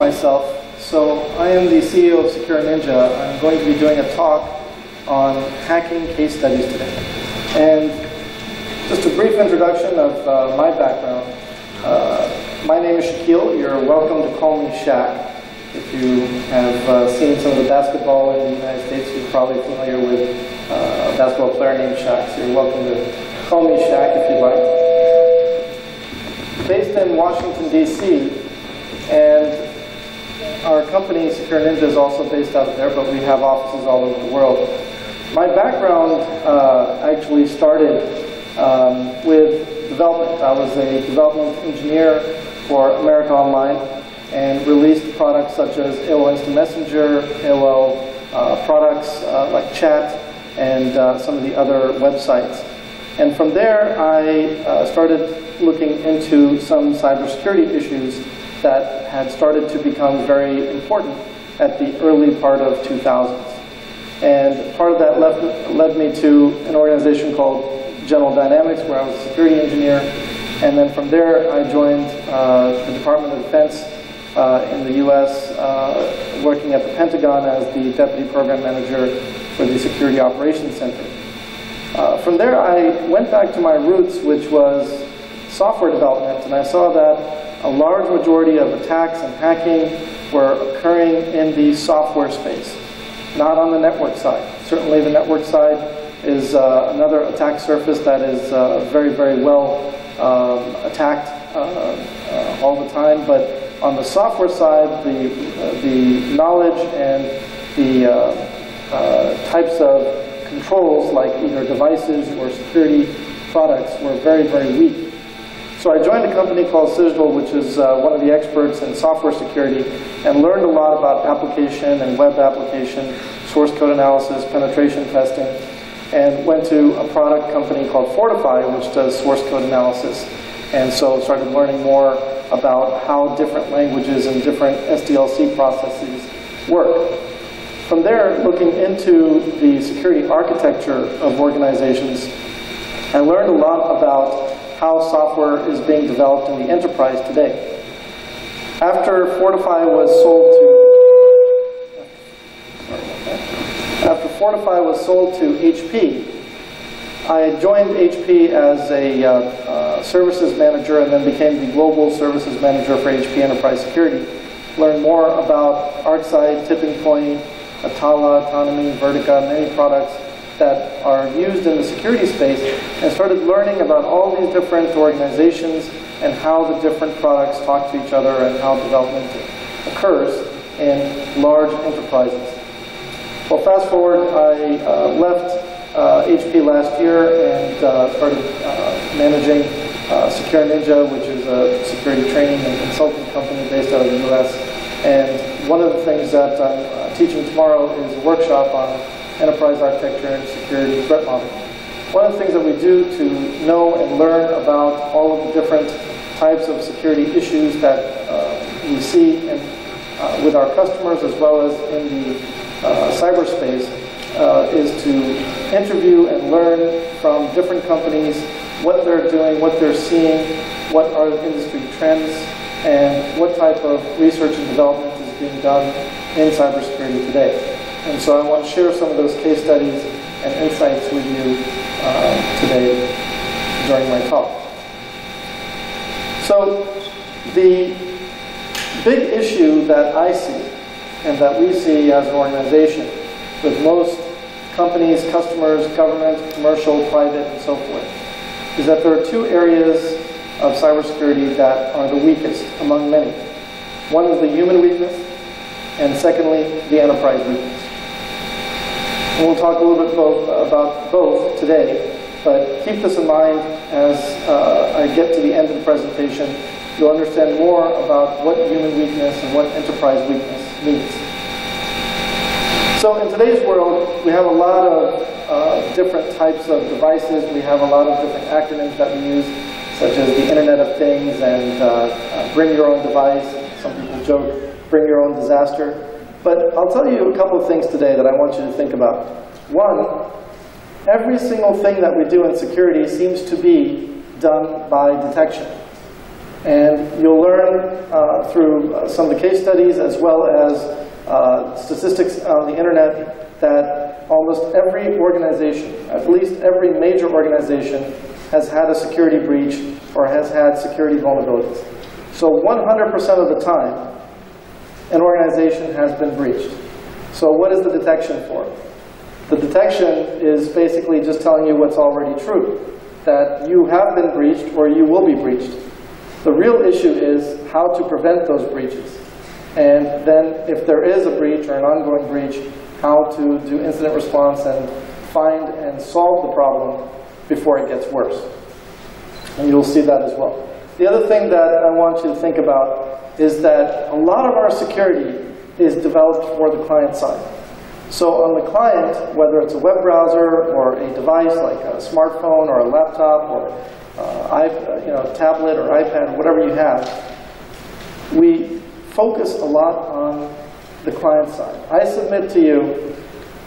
Myself. So I am the CEO of SecureNinja. I'm going to be doing a talk on hacking case studies today. And just a brief introduction of my background. My name is Shakeel. You're welcome to call me Shaq. If you have seen some of the basketball in the United States, you're probably familiar with a basketball player named Shaq. So you're welcome to call me Shaq if you'd like. Based in Washington, D.C., and our company, SecureNinja, is also based out of there, but we have offices all over the world. My background actually started with development. I was a development engineer for America Online and released products such as AOL Instant Messenger, AOL products like chat, and some of the other websites. And from there, I started looking into some cybersecurity issues that had started to become very important at the early part of 2000s. And part of that led me to an organization called General Dynamics, where I was a security engineer. And then from there, I joined the Department of Defense in the US, working at the Pentagon as the Deputy Program Manager for the Security Operations Center. From there, I went back to my roots, which was software development, and I saw that a large majority of attacks and hacking were occurring in the software space, not on the network side. Certainly the network side is another attack surface that is very, very well attacked all the time, but on the software side, the knowledge and the types of controls, like either devices or security products, were very, very weak. So I joined a company called Citadel, which is one of the experts in software security, and learned a lot about application and web application, source code analysis, penetration testing, and went to a product company called Fortify, which does source code analysis. And so started learning more about how different languages and different SDLC processes work. From there, looking into the security architecture of organizations, I learned a lot about how software is being developed in the enterprise today. After Fortify was sold to HP, I joined HP as a services manager and then became the global services manager for HP Enterprise Security. Learned more about ArcSight, Tipping Point, Atala, Autonomy, Vertica, many products that are used in the security space, and started learning about all these different organizations and how the different products talk to each other and how development occurs in large enterprises. Well, fast forward, I left HP last year and started managing SecureNinja, which is a security training and consulting company based out of the US. And one of the things that I'm teaching tomorrow is a workshop on enterprise architecture and security threat modeling. One of the things that we do to know and learn about all of the different types of security issues that we see with our customers as well as in the cyberspace is to interview and learn from different companies what they're doing, what they're seeing, what are the industry trends, and what type of research and development is being done in cybersecurity today. And so I want to share some of those case studies and insights with you today during my talk. So the big issue that I see and that we see as an organization with most companies, customers, government, commercial, private, and so forth, is that there are two areas of cybersecurity that are the weakest among many. One is the human weakness, and secondly, the enterprise weakness. And we'll talk a little bit about both today, but keep this in mind as I get to the end of the presentation. You'll understand more about what human weakness and what enterprise weakness means. So in today's world, we have a lot of different types of devices. We have a lot of different acronyms that we use, such as the Internet of Things and bring your own device. Some people joke, bring your own disaster. But I'll tell you a couple of things today that I want you to think about. One, every single thing that we do in security seems to be done by detection. And you'll learn through some of the case studies as well as statistics on the internet that almost every organization, at least every major organization, has had a security breach or has had security vulnerabilities. So 100% of the time, an organization has been breached. So what is the detection for? The detection is basically just telling you what's already true, that you have been breached or you will be breached. The real issue is how to prevent those breaches. And then if there is a breach or an ongoing breach, how to do incident response and find and solve the problem before it gets worse. And you'll see that as well. The other thing that I want you to think about is that a lot of our security is developed for the client side. So on the client, whether it's a web browser or a device like a smartphone or a laptop or tablet or iPad, whatever you have, we focus a lot on the client side. I submit to you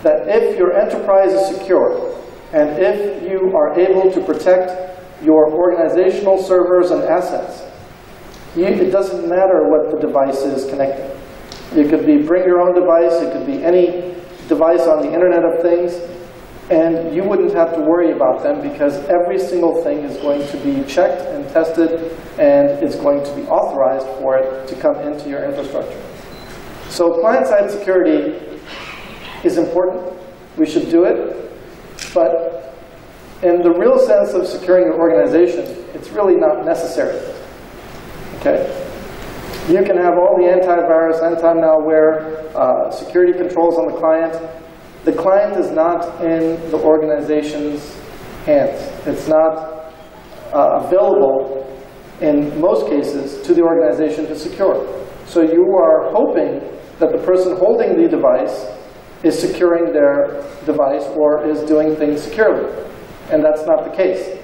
that if your enterprise is secure and if you are able to protect your organizational servers and assets, it doesn't matter what the device is connecting. It could be bring your own device, it could be any device on the Internet of Things, and you wouldn't have to worry about them because every single thing is going to be checked and tested and it's going to be authorized for it to come into your infrastructure. So client-side security is important. We should do it, but in the real sense of securing your organization, it's really not necessary. Okay? You can have all the antivirus, anti-malware, security controls on the client. The client is not in the organization's hands. It's not available, in most cases, to the organization to secure. So you are hoping that the person holding the device is securing their device or is doing things securely. And that's not the case.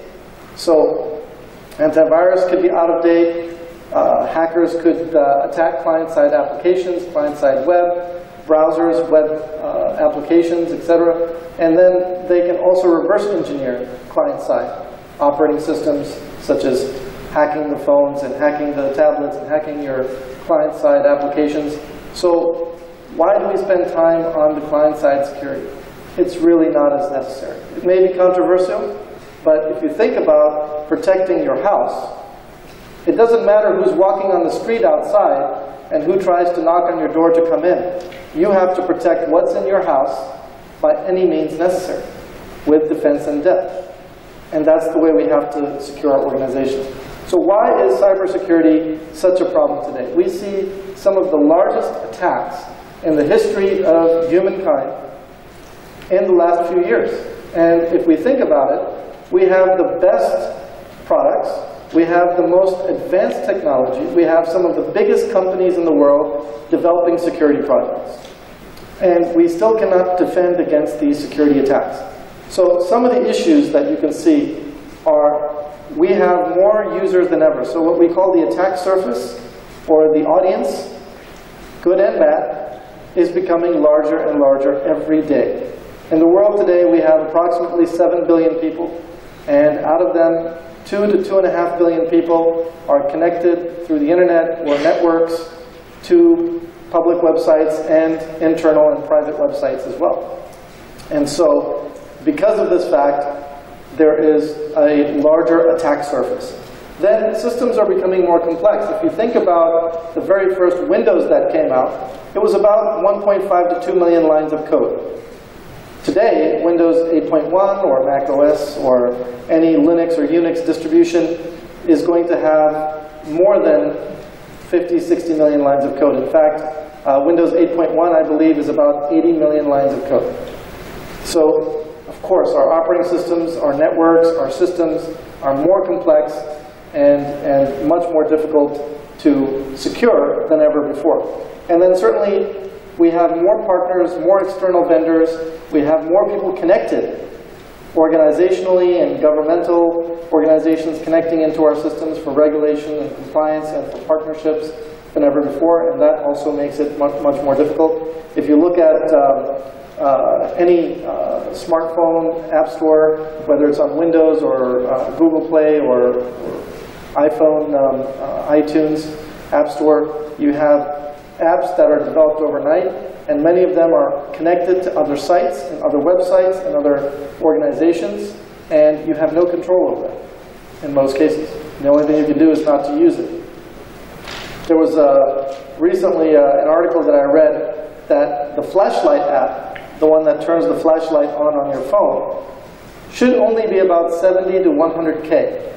So antivirus could be out of date. Hackers could attack client-side applications, client-side web, browsers, web applications, etc. And then they can also reverse engineer client-side operating systems, such as hacking the phones and hacking the tablets and hacking your client-side applications. So why do we spend time on the client-side security? It's really not as necessary. It may be controversial, but if you think about protecting your house, it doesn't matter who's walking on the street outside and who tries to knock on your door to come in. You have to protect what's in your house by any means necessary, with defense in depth. And that's the way we have to secure our organizations. So why is cybersecurity such a problem today? We see some of the largest attacks in the history of humankind in the last few years. And if we think about it, we have the best products, we have the most advanced technology, we have some of the biggest companies in the world developing security projects. And we still cannot defend against these security attacks. So some of the issues that you can see are we have more users than ever. So what we call the attack surface, or the audience, good and bad, is becoming larger and larger every day. In the world today, we have approximately 7 billion people, and out of them, 2 to 2.5 billion people are connected through the internet or networks to public websites and internal and private websites as well. And so, because of this fact, there is a larger attack surface. Then systems are becoming more complex. If you think about the very first Windows that came out, it was about 1.5 to 2 million lines of code. Today, Windows 8.1 or Mac OS or any Linux or Unix distribution is going to have more than 50, 60 million lines of code. In fact, Windows 8.1, I believe, is about 80 million lines of code. So, of course, our operating systems, our networks, our systems are more complex and much more difficult to secure than ever before. And then certainly, we have more partners, more external vendors, we have more people connected, organizationally and governmental organizations connecting into our systems for regulation and compliance and for partnerships than ever before, and that also makes it much more difficult. If you look at any smartphone app store, whether it's on Windows or Google Play or iPhone, iTunes, App Store. You have apps that are developed overnight, and many of them are connected to other sites and other websites and other organizations, and you have no control over it in most cases. The only thing you can do is not to use it. There was recently an article that I read that the flashlight app, the one that turns the flashlight on your phone, should only be about 70 to 100K.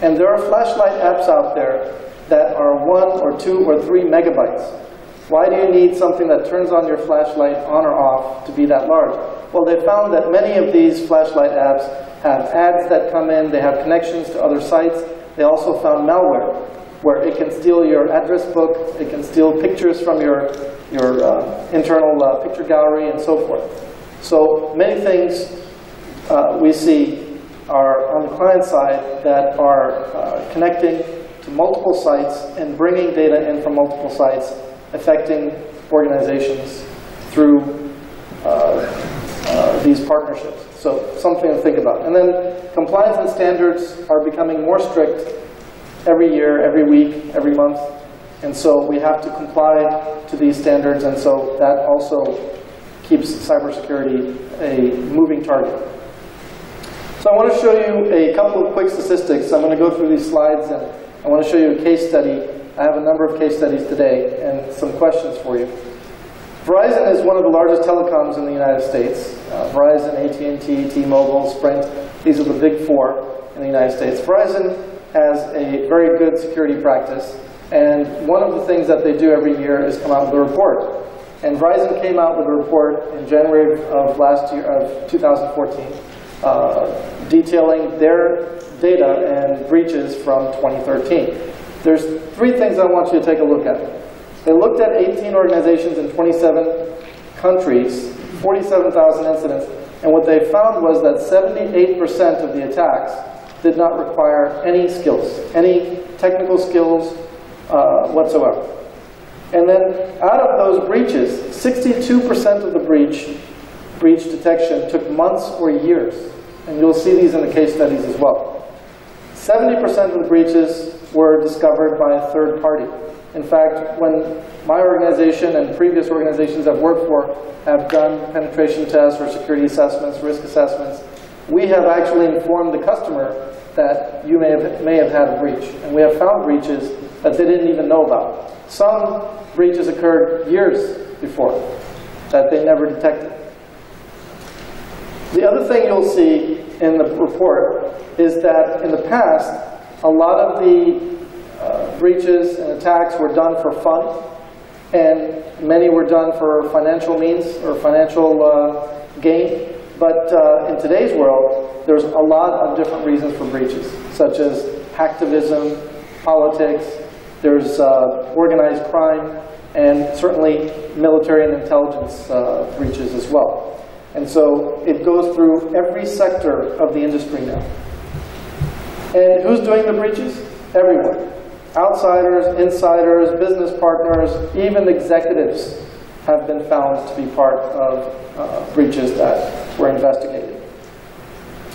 And there are flashlight apps out there that are 1 or 2 or 3 megabytes. Why do you need something that turns on your flashlight on or off to be that large? Well, they found that many of these flashlight apps have ads that come in, they have connections to other sites. They also found malware, where it can steal your address book, it can steal pictures from your internal picture gallery, and so forth. So many things we see are on the client side that are connecting to multiple sites and bringing data in from multiple sites, affecting organizations through these partnerships. So something to think about. And then compliance and standards are becoming more strict every year, every week, every month. And so we have to comply to these standards, and so that also keeps cybersecurity a moving target. So I want to show you a couple of quick statistics. I'm going to go through these slides, and I want to show you a case study. I have a number of case studies today and some questions for you. Verizon is one of the largest telecoms in the United States. Verizon, AT&T, T-Mobile, Sprint, these are the big four in the United States. Verizon has a very good security practice, and one of the things that they do every year is come out with a report. And Verizon came out with a report in January of last year, of 2014, detailing their data and breaches from 2013. There's 3 things I want you to take a look at. They looked at 18 organizations in 27 countries, 47,000 incidents, and what they found was that 78% of the attacks did not require any skills, any technical skills whatsoever. And then out of those breaches, 62% of the breach detection took months or years. And you'll see these in the case studies as well. 70% of the breaches were discovered by a third party. In fact, when my organization and previous organizations I've worked for have done penetration tests or security assessments, risk assessments, we have actually informed the customer that you may have had a breach. And we have found breaches that they didn't even know about. Some breaches occurred years before that they never detected. The other thing you'll see in the report is that in the past, a lot of the breaches and attacks were done for fun, and many were done for financial means or financial gain. But in today's world, there's a lot of different reasons for breaches, such as hacktivism, politics, there's organized crime, and certainly military and intelligence breaches as well. And so it goes through every sector of the industry now. And who's doing the breaches? Everyone. Outsiders, insiders, business partners, even executives have been found to be part of breaches that were investigated.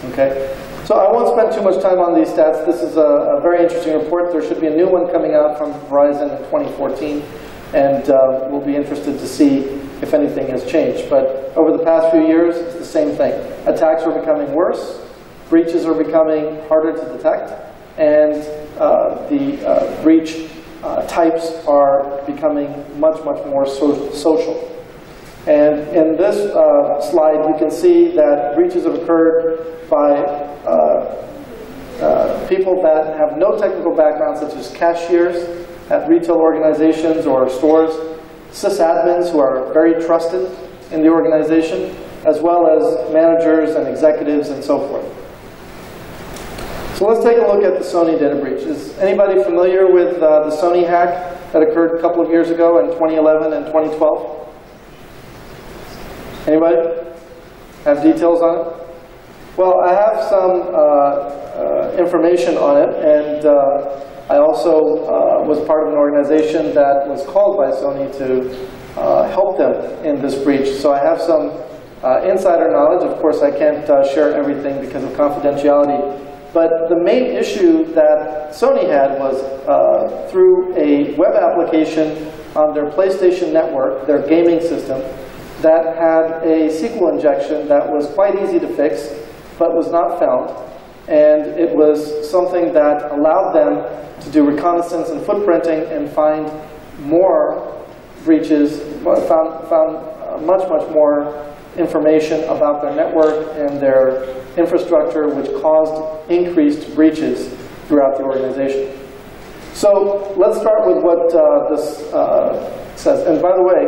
Okay? So I won't spend too much time on these stats. This is a very interesting report. There should be a new one coming out from Verizon in 2014, and we'll be interested to see if anything has changed. But over the past few years, it's the same thing. Attacks are becoming worse, breaches are becoming harder to detect, and the breach types are becoming much, much more social. And in this slide, you can see that breaches have occurred by people that have no technical background, such as cashiers at retail organizations or stores, sysadmins who are very trusted in the organization, as well as managers and executives and so forth. So let's take a look at the Sony data breach. Is anybody familiar with the Sony hack that occurred a couple of years ago in 2011 and 2012? Anybody have details on it? Well, I have some information on it, and I also was part of an organization that was called by Sony to help them in this breach. So I have some insider knowledge. Of course, I can't share everything because of confidentiality But the main issue that Sony had was through a web application on their PlayStation Network, their gaming system, that had a SQL injection that was quite easy to fix, but was not found. And it was something that allowed them to do reconnaissance and footprinting and find more breaches, found much more information about their network and their infrastructure, which caused increased breaches throughout the organization. So let's start with what this says. And by the way,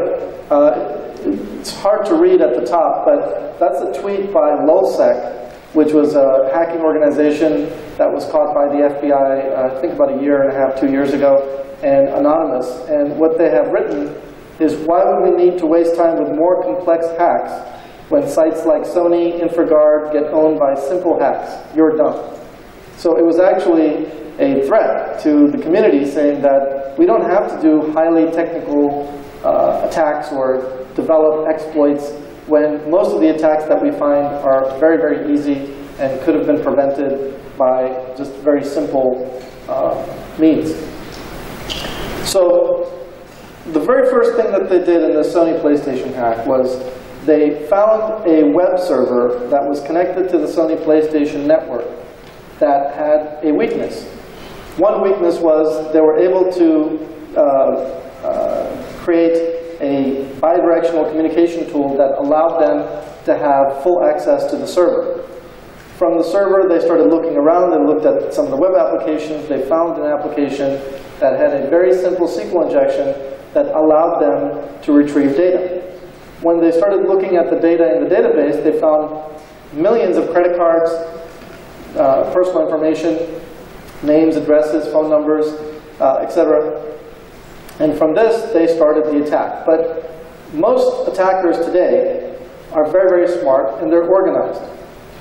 it's hard to read at the top, but that's a tweet by LulzSec, which was a hacking organization that was caught by the FBI, I think about 1.5 years, 2 years ago, and anonymous. And what they have written is, why would we need to waste time with more complex hacks when sites like Sony, InfraGard get owned by simple hacks? You're done. So it was actually a threat to the community, saying that we don't have to do highly technical attacks or develop exploits, when most of the attacks that we find are very easy and could have been prevented by just very simple means. So the very first thing that they did in the Sony PlayStation hack was they found a web server that was connected to the Sony PlayStation network that had a weakness. One weakness was they were able to create a bidirectional communication tool that allowed them to have full access to the server. From the server, they started looking around and looked at some of the web applications. They found an application that had a very simple SQL injection that allowed them to retrieve data. When they started looking at the data in the database, they found millions of credit cards, personal information, names, addresses, phone numbers, etc. And from this, they started the attack. But most attackers today are very smart, and they're organized.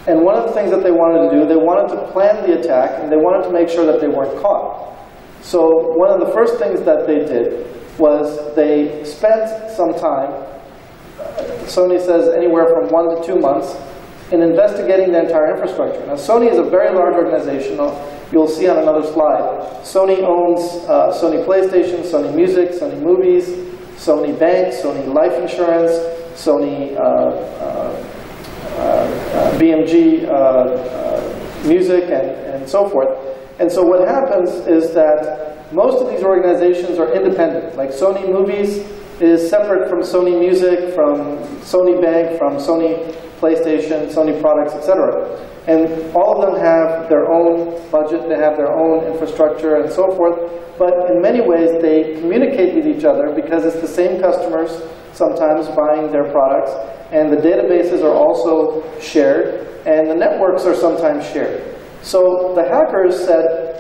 And one of the things that they wanted to do, they wanted to plan the attack, and they wanted to make sure that they weren't caught. So one of the first things that they did was they spent some time, Sony says anywhere from 1 to 2 months, in investigating the entire infrastructure. Now, Sony is a very large organization. You'll see on another slide. Sony owns Sony PlayStation, Sony Music, Sony Movies, Sony Bank, Sony Life Insurance, Sony BMG Music, and so forth. And so what happens is that most of these organizations are independent. Like Sony Movies is separate from Sony Music, from Sony Bank, from Sony PlayStation, Sony products, etc. And all of them have their own budget, they have their own infrastructure, and so forth. But in many ways, they communicate with each other because it's the same customers sometimes buying their products. And the databases are also shared, and the networks are sometimes shared. So the hackers said,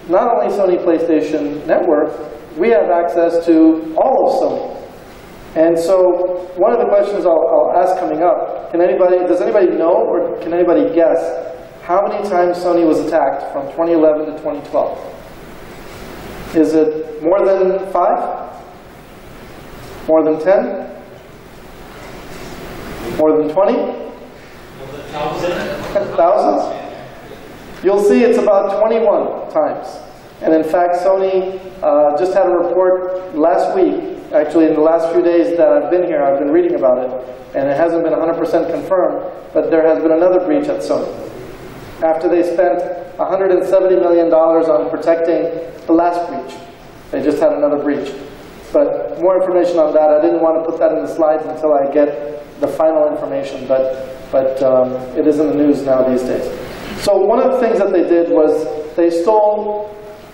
not only Sony PlayStation Network, we have access to all of Sony. And so one of the questions I'll ask coming up, does anybody know, or can anybody guess how many times Sony was attacked from 2011 to 2012? Is it more than 5? More than 10? More than 20? More than 1,000? Thousands? You'll see it's about 21 times. And in fact, Sony just had a report last week. Actually, in the last few days that I've been here, I've been reading about it, and it hasn't been 100% confirmed, but there has been another breach at Sony. After they spent $170 million on protecting the last breach, they just had another breach. But more information on that, I didn't want to put that in the slides until I get the final information, but it is in the news now these days. So one of the things that they did was they stole,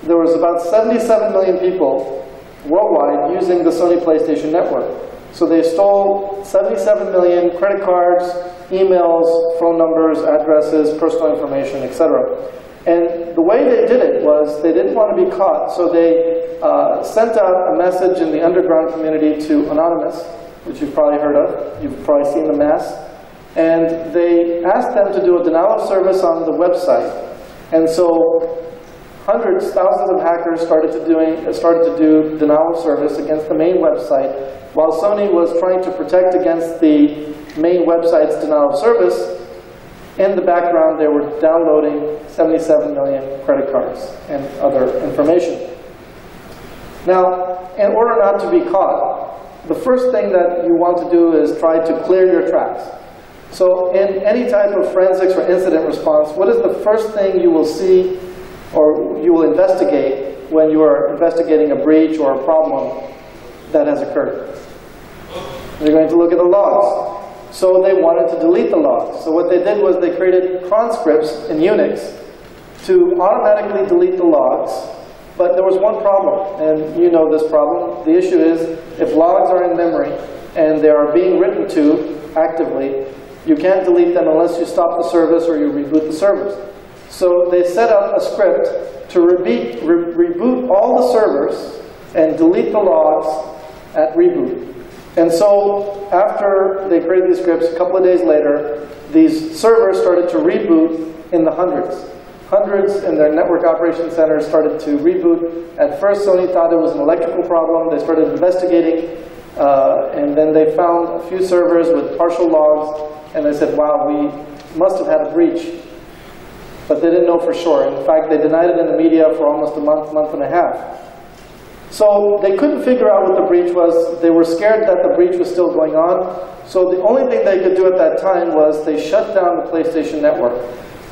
there was about 77 million people worldwide using the Sony PlayStation Network. So they stole 77 million credit cards, emails, phone numbers, addresses, personal information, etc. And the way they did it was they didn't want to be caught, so they sent out a message in the underground community to Anonymous, which you've probably heard of. You've probably seen the mass. And they asked them to do a denial of service on the website. And so hundreds, thousands of hackers started to do denial of service against the main website, while Sony was trying to protect against the main website's denial of service. In the background, they were downloading 77 million credit cards and other information. Now, in order not to be caught, the first thing that you want to do is try to clear your tracks. So in any type of forensics or incident response, what is the first thing you will see or you will investigate when you are investigating a breach or a problem that has occurred? You're going to look at the logs. So they wanted to delete the logs. So what they did was they created cron scripts in Unix to automatically delete the logs. But there was one problem, and you know this problem. The issue is, if logs are in memory and they are being written to actively, you can't delete them unless you stop the service or you reboot the servers. So they set up a script to reboot all the servers and delete the logs at reboot. And so after they created these scripts, a couple of days later, these servers started to reboot in the hundreds. Hundreds in their network operations centers started to reboot. At first, Sony thought it was an electrical problem. They started investigating, and then they found a few servers with partial logs, and they said, wow, we must have had a breach. But they didn't know for sure. In fact, they denied it in the media for almost a month, month and a half. So they couldn't figure out what the breach was. They were scared that the breach was still going on. So the only thing they could do at that time was they shut down the PlayStation Network.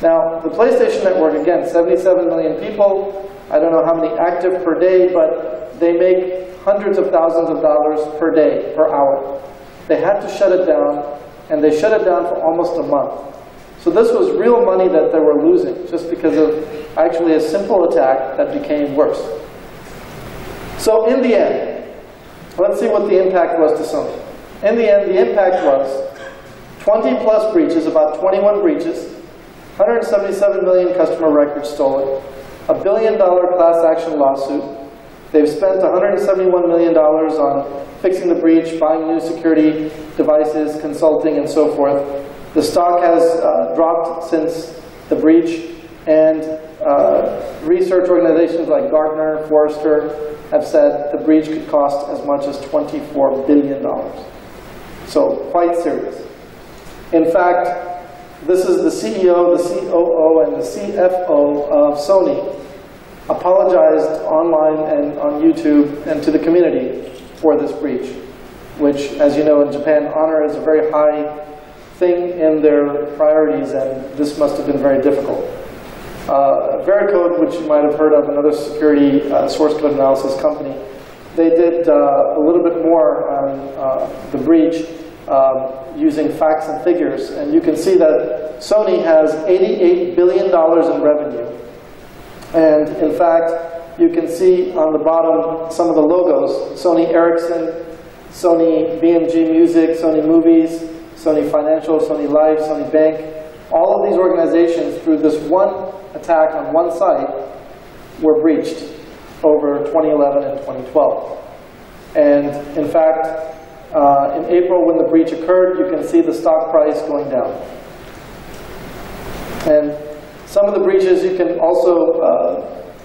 Now, the PlayStation Network, again, 77 million people. I don't know how many active per day, but they make hundreds of thousands of dollars per day, per hour. They had to shut it down, and they shut it down for almost a month. So this was real money that they were losing, just because of actually a simple attack that became worse. So in the end, let's see what the impact was to Sony. In the end, the impact was 20 plus breaches, about 21 breaches, 177 million customer records stolen, $1 billion class action lawsuit. They've spent $171 million on fixing the breach, buying new security devices, consulting, and so forth. The stock has dropped since the breach, and research organizations like Gartner, Forrester have said the breach could cost as much as $24 billion. So quite serious. In fact, this is the CEO, the COO, and the CFO of Sony apologized online and on YouTube and to the community for this breach, which, as you know, in Japan, honor is a very high thing in their priorities, and this must have been very difficult. Veracode, which you might have heard of, another security source code analysis company, they did a little bit more on the breach using facts and figures. And you can see that Sony has $88 billion in revenue. And in fact, you can see on the bottom some of the logos: Sony Ericsson, Sony BMG Music, Sony Movies, Sony Financial, Sony Life, Sony Bank. All of these organizations, through this one attack on one site, were breached over 2011 and 2012. And in fact, in April, when the breach occurred, you can see the stock price going down. And some of the breaches you can also,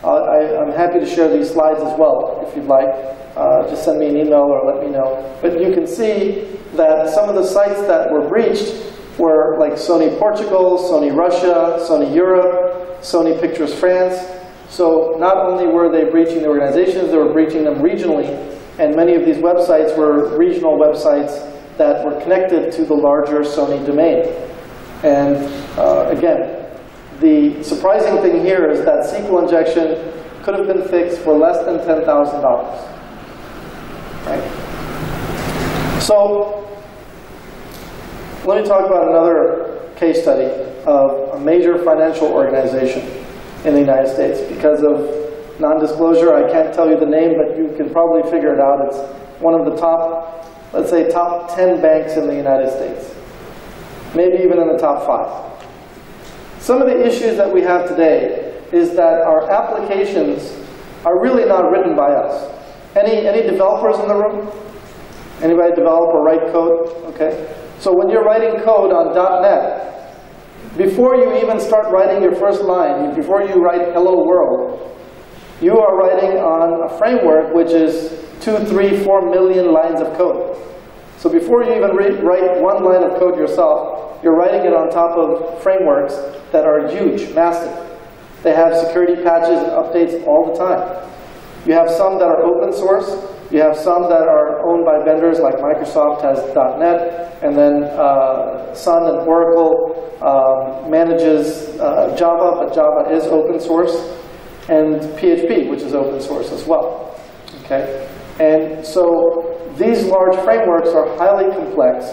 I'm happy to share these slides as well, if you'd like. Just send me an email or let me know. But you can see that some of the sites that were breached were like Sony Portugal, Sony Russia, Sony Europe, Sony Pictures France. So not only were they breaching the organizations, they were breaching them regionally. And many of these websites were regional websites that were connected to the larger Sony domain. And again, the surprising thing here is that SQL injection could have been fixed for less than $10,000. Right? So let me talk about another case study of a major financial organization in the United States. Because of non-disclosure, I can't tell you the name, but you can probably figure it out. It's one of the top, let's say, top 10 banks in the United States. Maybe even in the top 5. Some of the issues that we have today is that our applications are really not written by us. Any developers in the room? Anybody develop or write code? Okay. So when you're writing code on .NET, before you even start writing your first line, before you write hello world, you are writing on a framework which is 2, 3, 4 million lines of code. So before you even write one line of code yourself, you're writing it on top of frameworks that are huge, massive. They have security patches and updates all the time. You have some that are open source. You have some that are owned by vendors, like Microsoft has .NET, and then Sun and Oracle manages Java, but Java is open source, and PHP, which is open source as well. Okay? And so these large frameworks are highly complex,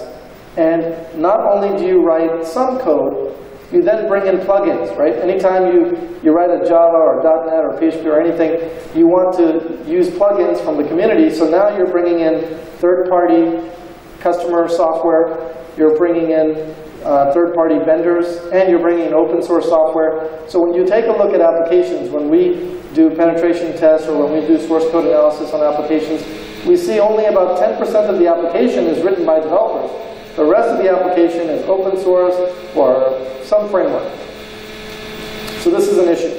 and not only do you write some code, you then bring in plugins, right? Anytime you write a Java or .NET or PHP or anything, you want to use plugins from the community. So now you're bringing in third-party customer software, you're bringing in third-party vendors, and you're bringing in open-source software. So when you take a look at applications, when we do penetration tests or when we do source code analysis on applications, we see only about 10% of the application is written by developers. The rest of the application is open source or some framework. So this is an issue.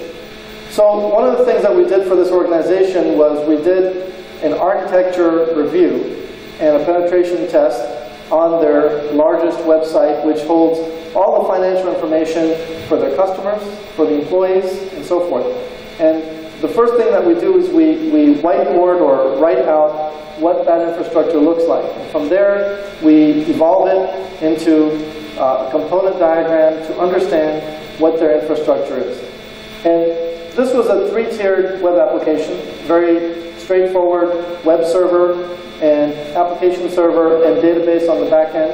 So one of the things that we did for this organization was we did an architecture review and a penetration test on their largest website, which holds all the financial information for their customers, for the employees, and so forth. And the first thing that we do is we whiteboard or write out what that infrastructure looks like. And from there, we evolve it into a component diagram to understand what their infrastructure is. And this was a three-tiered web application, very straightforward web server and application server and database on the back end.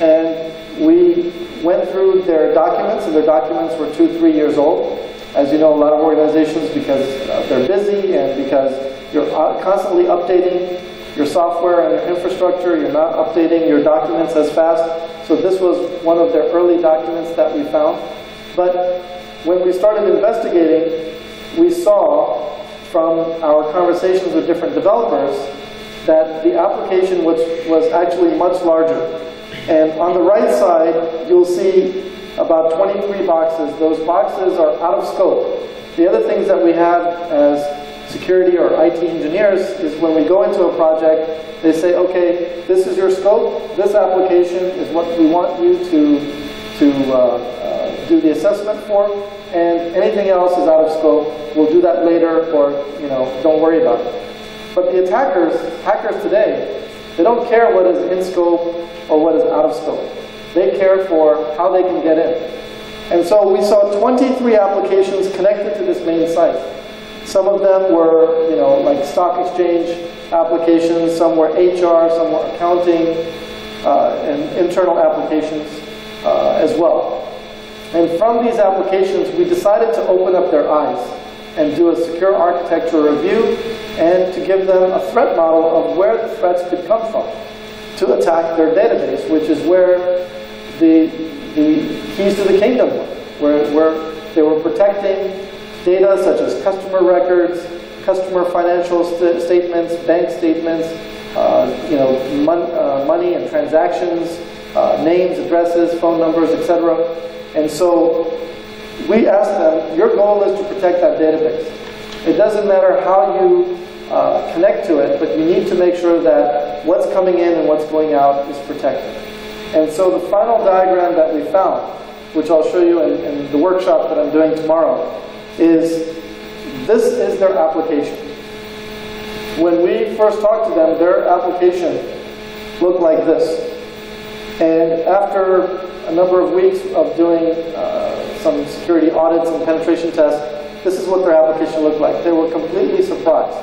And we went through their documents, and their documents were 2-3 years old. As you know, a lot of organizations, because they're busy and because you're constantly updating your software and your infrastructure, you're not updating your documents as fast. So this was one of their early documents that we found. But when we started investigating, we saw from our conversations with different developers that the application was actually much larger. And on the right side, you'll see about 23 boxes. Those boxes are out of scope. The other things that we have as security or IT engineers is when we go into a project, they say, okay, this is your scope, this application is what we want you to do the assessment for, and anything else is out of scope. We'll do that later, or don't worry about it. But the hackers today, they don't care what is in scope or what is out of scope. They care for how they can get in. And so we saw 23 applications connected to this main site. Some of them were, like stock exchange applications, some were HR, some were accounting, and internal applications as well. And from these applications, we decided to open up their eyes and do a secure architecture review and to give them a threat model of where the threats could come from to attack their database, which is where the keys to the kingdom were, where they were protecting data such as customer records, customer financial statements, bank statements, money and transactions, names, addresses, phone numbers, etc. And so we asked them, your goal is to protect that database. It doesn't matter how you connect to it, but you need to make sure that what's coming in and what's going out is protected. And so the final diagram that we found, which I'll show you in the workshop that I'm doing tomorrow, is this is their application. When we first talked to them, their application looked like this. And after a number of weeks of doing some security audits and penetration tests, this is what their application looked like. They were completely surprised.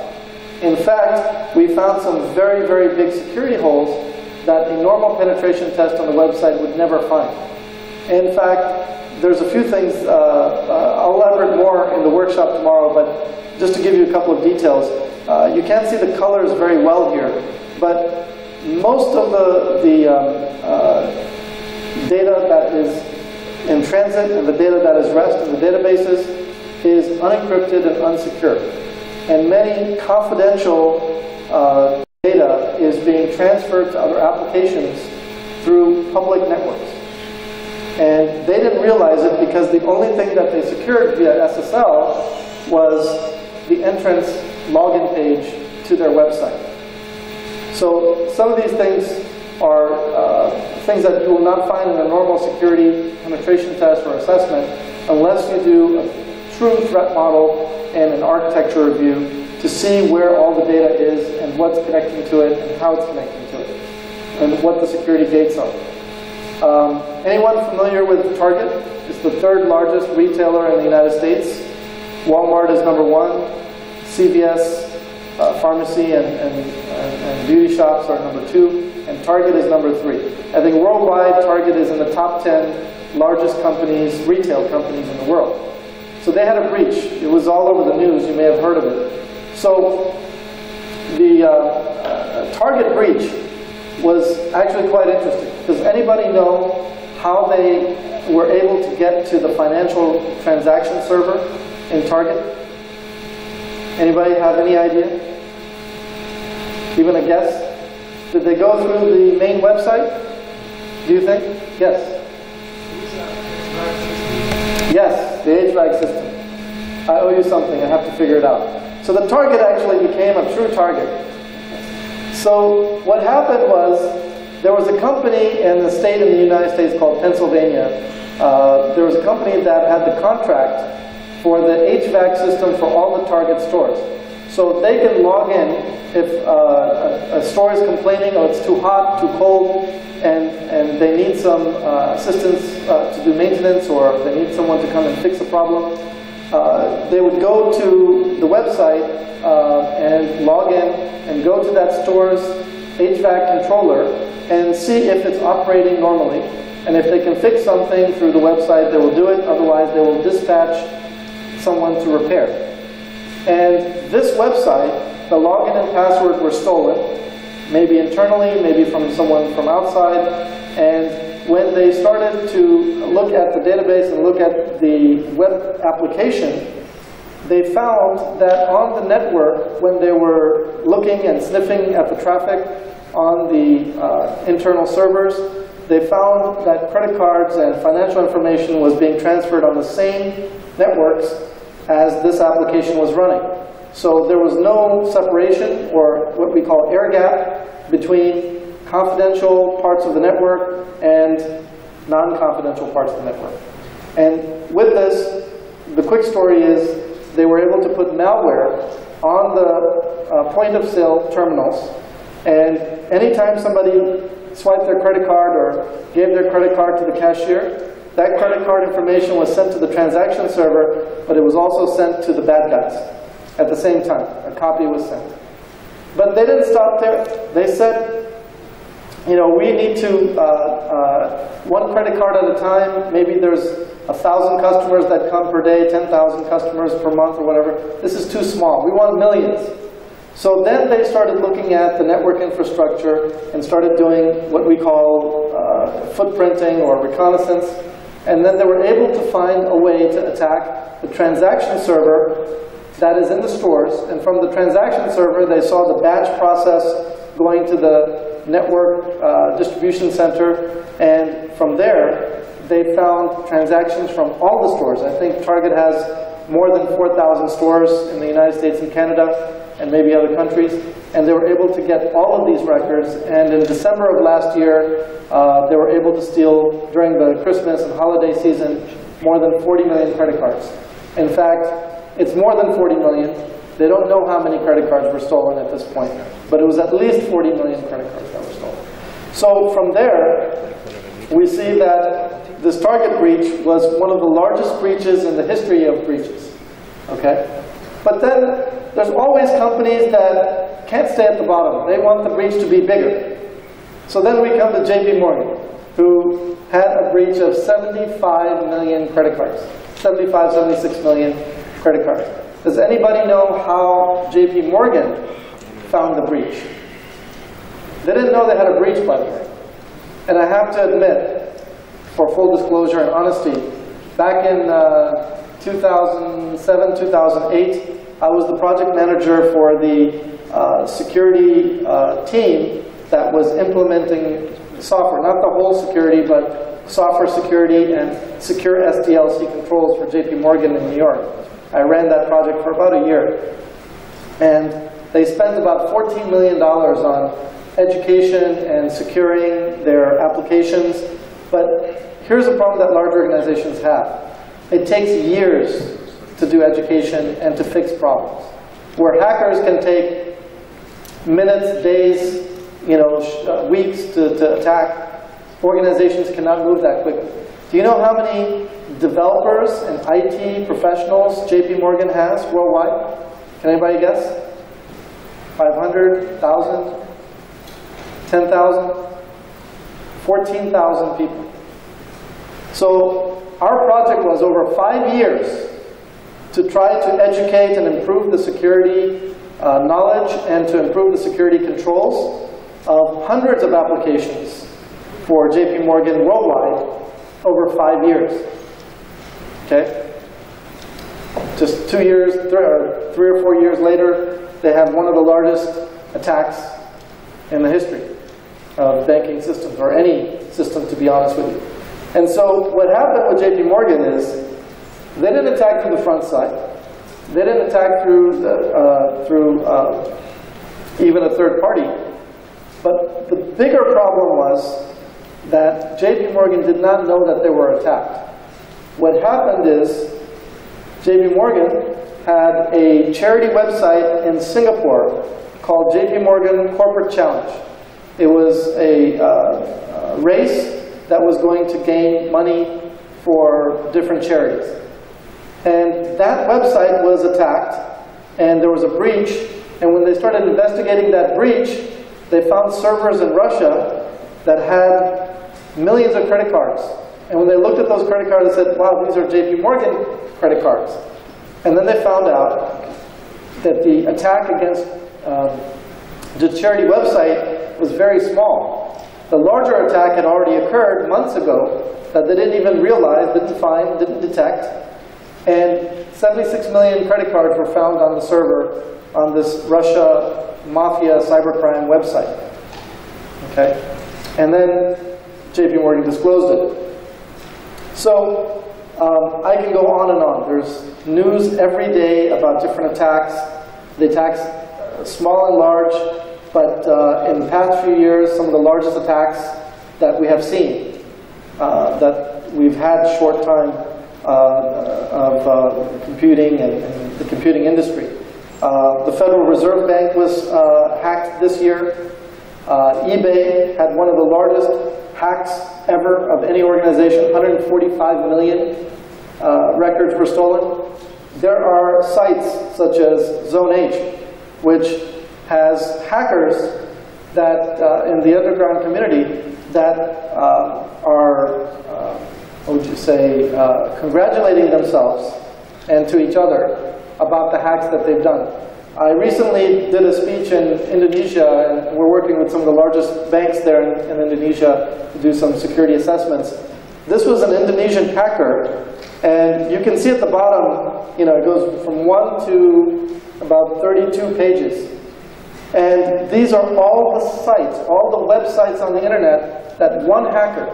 In fact, we found some very, very big security holes that a normal penetration test on the website would never find. In fact, there's a few things, I'll elaborate more in the workshop tomorrow, but just to give you a couple of details, you can't see the colors very well here, but most of the data that is in transit and the data that is rest in the databases is unencrypted and unsecured. And many confidential data is being transferred to other applications through public networks. And they didn't realize it because the only thing that they secured via SSL was the entrance login page to their website. So some of these things are things that you will not find in a normal security penetration test or assessment unless you do a true threat model and an architecture review to see where all the data is and what's connecting to it and how it's connecting to it and what the security gates are. Anyone familiar with Target? It's the third largest retailer in the United States. Walmart is number 1. CVS, pharmacy and beauty shops are number 2. And Target is number 3. I think worldwide, Target is in the top 10 largest companies, retail companies in the world. So they had a breach. It was all over the news. You may have heard of it. So the Target breach was actually quite interesting. Does anybody know how they were able to get to the financial transaction server in Target? Anybody have any idea? Even a guess? Did they go through the main website? Do you think? Yes. Yes, the HVAC system. I owe you something. I have to figure it out. So the Target actually became a true target. So what happened was, there was a company in the state in the United States called Pennsylvania. There was a company that had the contract for the HVAC system for all the Target stores. So they can log in if a store is complaining, oh, it's too hot, too cold, and they need some assistance to do maintenance, or they need someone to come and fix a problem. They would go to the website and log in and go to that store's HVAC controller and see if it's operating normally. And if they can fix something through the website, they will do it. Otherwise, they will dispatch someone to repair. And this website, the login and password were stolen, maybe internally, maybe from someone from outside. And when they started to look at the database and look at the web application, they found that on the network, when they were looking and sniffing at the traffic on the internal servers, they found that credit cards and financial information was being transferred on the same networks as this application was running. So there was no separation, or what we call air gap, between confidential parts of the network and non-confidential parts of the network. And with this, the quick story is they were able to put malware on the point-of-sale terminals, and anytime somebody swiped their credit card or gave their credit card to the cashier, that credit card information was sent to the transaction server, but it was also sent to the bad guys at the same time. A copy was sent. But they didn't stop there. They said, you know, we need to, one credit card at a time, maybe there's 1,000 customers that come per day, 10,000 customers per month or whatever. This is too small. We want millions. So then they started looking at the network infrastructure and started doing what we call footprinting or reconnaissance. And then they were able to find a way to attack the transaction server that is in the stores. And from the transaction server, they saw the batch process going to the network distribution center. And from there, they found transactions from all the stores. I think Target has more than 4,000 stores in the United States and Canada, and maybe other countries. And they were able to get all of these records. And in December of last year, they were able to steal, during the Christmas and holiday season, more than 40 million credit cards. In fact, it's more than 40 million. They don't know how many credit cards were stolen at this point, but it was at least 40 million credit cards that were stolen. So from there, we see that this Target breach was one of the largest breaches in the history of breaches. Okay? But then there's always companies that can't stay at the bottom. They want the breach to be bigger. So then we come to JP Morgan, who had a breach of 75 million credit cards. 75, 76 million credit cards. Does anybody know how JP Morgan found the breach? They didn't know they had a breach, by the way. And I have to admit, for full disclosure and honesty, back in 2007, 2008, I was the project manager for the security team that was implementing software, not the whole security, but software security and secure SDLC controls for JP Morgan in New York. I ran that project for about a year. And they spent about $14 million on education and securing their applications. But here's a problem that large organizations have. It takes years to do education and to fix problems. Where hackers can take minutes, days, weeks to attack, organizations cannot move that quickly. Do you know how many developers and IT professionals JP Morgan has worldwide? Can anybody guess? 500, 1,000, 10,000, 14,000 people. So our project was over 5 years to try to educate and improve the security knowledge and to improve the security controls of hundreds of applications for JP Morgan worldwide over 5 years. Okay? Just 2 years, 3 or 4 years later, they have one of the largest attacks in the history of banking systems, or any system, to be honest with you. And so what happened with JP Morgan is they didn't attack through the front side. They didn't attack through even a third party. But the bigger problem was that JP Morgan did not know that they were attacked. What happened is JP Morgan had a charity website in Singapore called JP Morgan Corporate Challenge. It was a race that was going to gain money for different charities. And that website was attacked, and there was a breach. And when they started investigating that breach, they found servers in Russia that had millions of credit cards. And when they looked at those credit cards, they said, wow, these are JP Morgan credit cards. And then they found out that the attack against the charity website was very small. The larger attack had already occurred months ago that they didn't even realize, didn't find, didn't detect. And 76 million credit cards were found on the server on this Russia mafia cybercrime website. Okay? And then JP Morgan disclosed it. So I can go on and on. There's news every day about different attacks. The attacks, small and large, but in the past few years, some of the largest attacks that we have seen, that we've had short time of computing and the computing industry. The Federal Reserve Bank was hacked this year. eBay had one of the largest hacks ever of any organization. 145 million records were stolen. There are sites such as Zone H, which has hackers that in the underground community that are, what would you say, congratulating themselves and to each other about the hacks that they've done. I recently did a speech in Indonesia, and we're working with some of the largest banks there in Indonesia to do some security assessments. This was an Indonesian hacker, and you can see at the bottom, it goes from 1 to about 32 pages. And these are all the sites, all the websites on the internet that one hacker,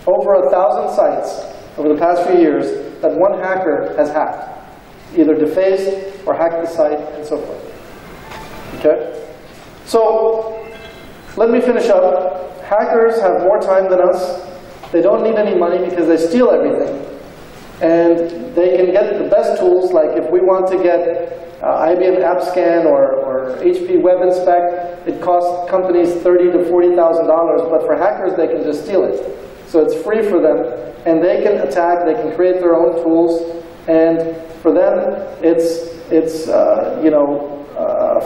over 1,000 sites over the past few years, that one hacker has hacked. Either defaced or hacked the site and so forth. Okay? So, let me finish up. Hackers have more time than us. They don't need any money because they steal everything. And they can get the best tools, like if we want to get IBM AppScan or HP Web Inspect, it costs companies $30,000 to $40,000, but for hackers they can just steal it. So it's free for them, and they can attack, they can create their own tools, and for them it's a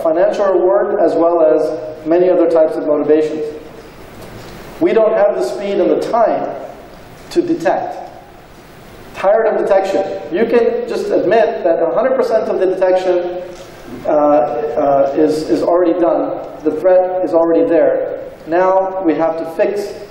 financial reward as well as many other types of motivations. We don't have the speed and the time to detect. Tired of detection. You can just admit that 100% of the detection is already done. The threat is already there. Now we have to fix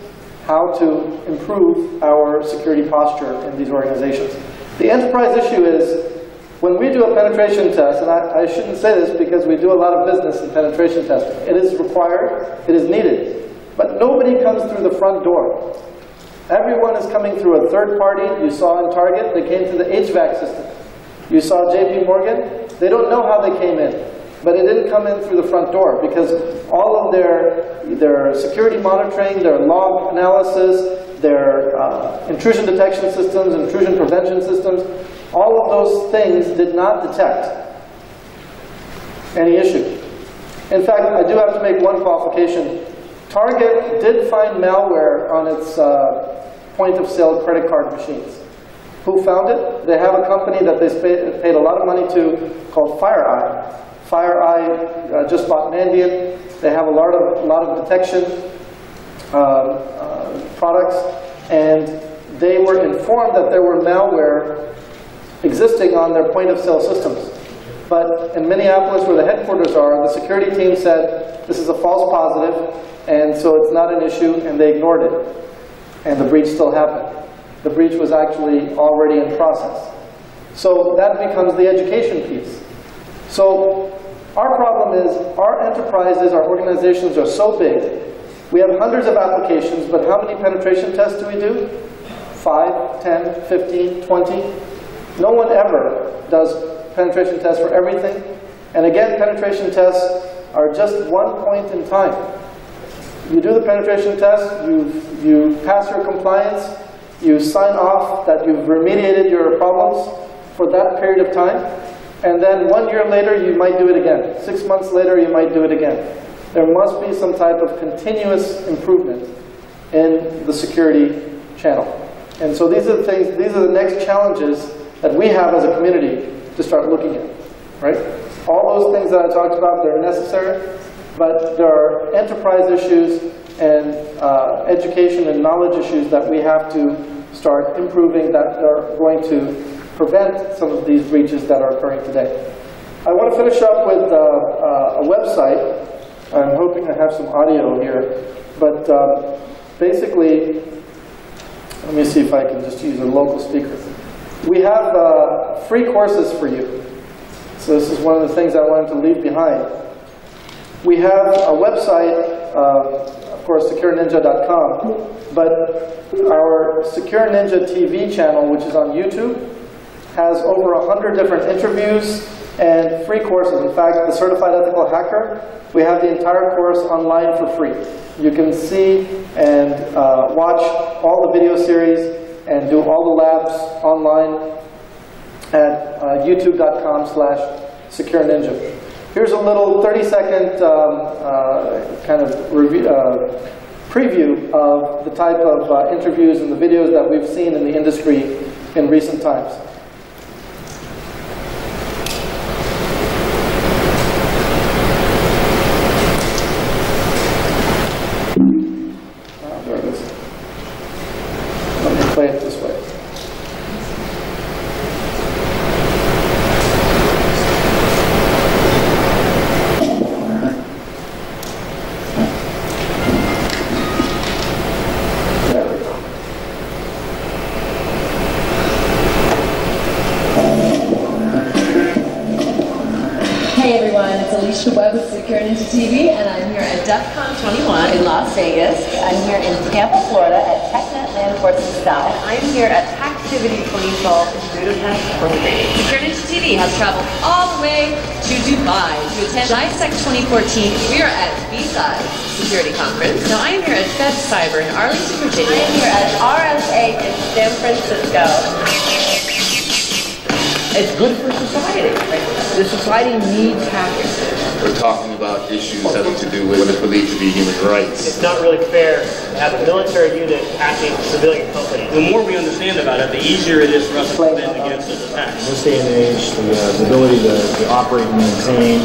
how to improve our security posture in these organizations. The enterprise issue is, when we do a penetration test, and I shouldn't say this because we do a lot of business in penetration testing. It is required, it is needed, but nobody comes through the front door. Everyone is coming through a third party. You saw in Target, they came through the HVAC system. You saw JP Morgan, they don't know how they came in, but it didn't come in through the front door because all of their security monitoring, their log analysis, their intrusion detection systems, intrusion prevention systems, all of those things did not detect any issue. In fact, I do have to make one qualification. Target did find malware on its point-of-sale credit card machines. Who found it? They have a company that they paid a lot of money to called FireEye. FireEye just bought Mandiant. They have a lot of detection products, and they were informed that there were malware existing on their point-of-sale systems. But in Minneapolis, where the headquarters are, the security team said this is a false positive, and so it's not an issue, and they ignored it. And the breach still happened. The breach was actually already in process. So that becomes the education piece. So our problem is our enterprises, our organizations are so big. We have hundreds of applications, but how many penetration tests do we do? 5, 10, 15, 20? No one ever does penetration tests for everything. And again, penetration tests are just one point in time. You do the penetration test, you pass your compliance, you sign off that you've remediated your problems for that period of time, and then 1 year later you might do it again. 6 months later you might do it again. There must be some type of continuous improvement in the security channel. And so these are the things, these are the next challenges that we have as a community to start looking at, right? All those things that I talked about, they're necessary, but there are enterprise issues and education and knowledge issues that we have to start improving that are going to prevent some of these breaches that are occurring today. I want to finish up with a website. I'm hoping I have some audio here, but basically, let me see if I can just use a local speaker. We have free courses for you. So this is one of the things I wanted to leave behind. We have a website, of course, SecureNinja.com, but our SecureNinja TV channel, which is on YouTube, has over 100 different interviews and free courses. In fact, the Certified Ethical Hacker, we have the entire course online for free. You can see and watch all the video series and do all the labs online at youtube.com/SecureNinja. Here's a little 30-second kind of review, preview of the type of interviews and the videos that we've seen in the industry in recent times. There it is. Let me play it this way. Web with SecureNinja TV, and I'm here at CSCAMP14 in Las Vegas. I'm here in Tampa, Florida at TechNet Land Ports and South. I'm here at Hacktivity 2012 in Budapest, Hungary. SecureNinja TV has traveled all the way to Dubai to attend SciSec 2014. We are at B-Side Security Conference. Now I'm here at Fed Cyber in Arlington, Virginia. I am here at RSA in San Francisco. It's good for society. The society needs hacking. We're talking about issues having to do with what is believed to be human rights. It's not really fair to have a military unit hacking civilian companies. The more we understand about it, the easier it is for us to defend against those attacks. In this day and age, the ability to operate and maintain,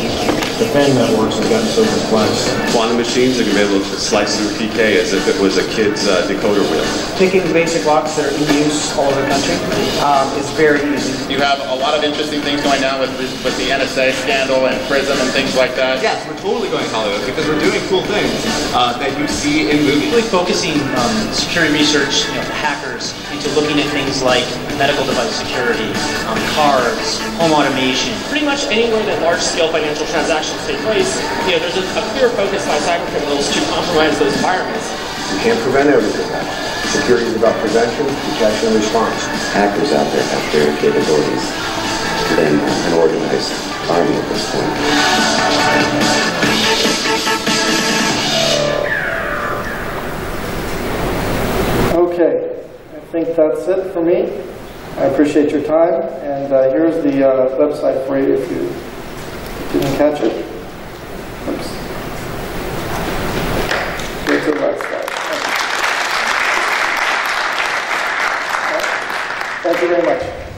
defend networks has gotten so complex. Quantum machines are going to be able to slice through PK as if it was a kid's decoder wheel. Picking basic locks that are in use all over the country is very easy. You have a lot of interesting things going down with the NSA scandal and PRISM and things like that. Yes, we're totally going Hollywood because we're doing cool things that you see in movies. Really focusing security research, hackers, into looking at things like medical device security, cars, home automation. Pretty much anywhere that large-scale financial transactions take place, there's a clear focus by cybercriminals to compromise those environments. You can't prevent everything. Security is about prevention, detection, and response. Hackers out there have greater capabilities than an organized army at this point. think that's it for me. I appreciate your time, and here's the website for you if you didn't catch it. Oops. Go to the website. Thank you very much.